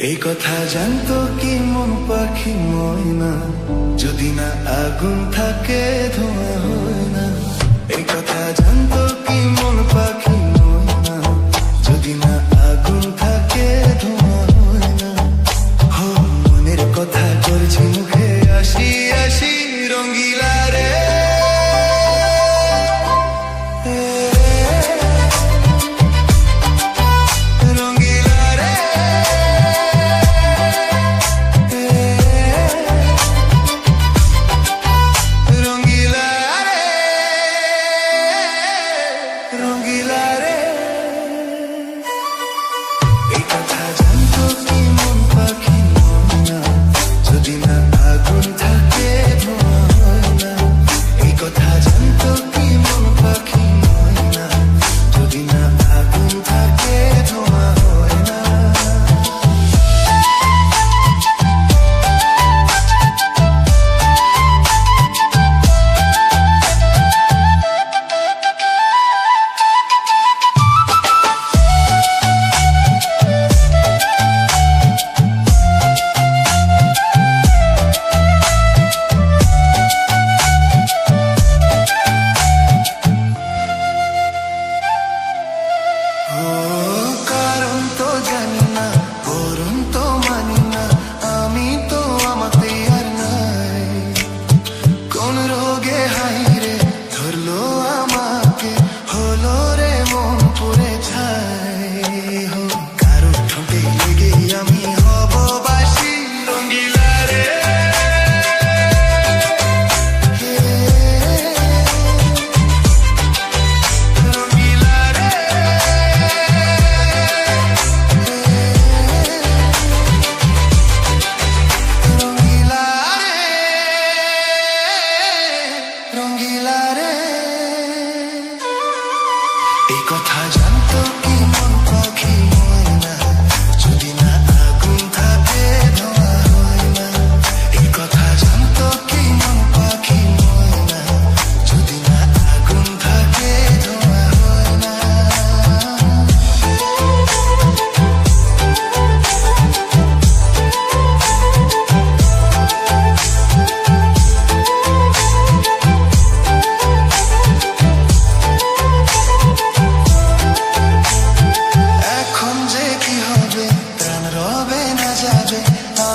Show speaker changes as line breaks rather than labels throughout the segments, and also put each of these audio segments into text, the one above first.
এই কথা জানতো কি মন পাখি ময়না, যদি না আগুন থাকে ধোঁয়া হয় না। এই কথা জানতো কি মন পাখি ময়না, যদি না আগুন থাকে ধোঁয়া হয় না। হো মনের কথা করছি মুখে, আসি আসি রঙ্গিলা রে। এই কথা জানতো কি মন পাখি ময়না, যদি না আগুন থাকে ধোঁয়া হয় না। এই কথা জানতো কি মন পাখি ময়না, যদি না আগুন থাকে ধোঁয়া হয় না।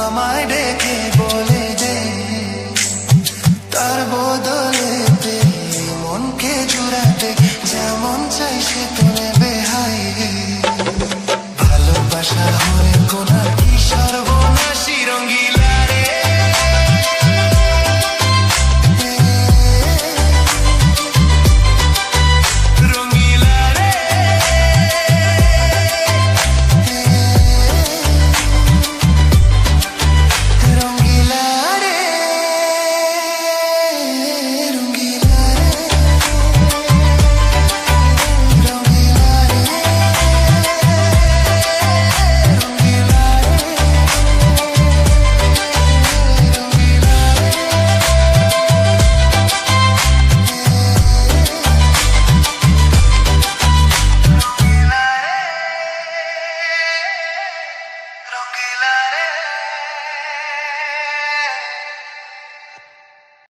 আমায় ডেকে বলে দে, তার বদলেতে মনকে জুড়াতে যেমন চাই সে তো নেবে। হাই ভালোবাসা হয়ে কোনা কি সর্বনাশী রঙ্গিলা রে। Tranquila.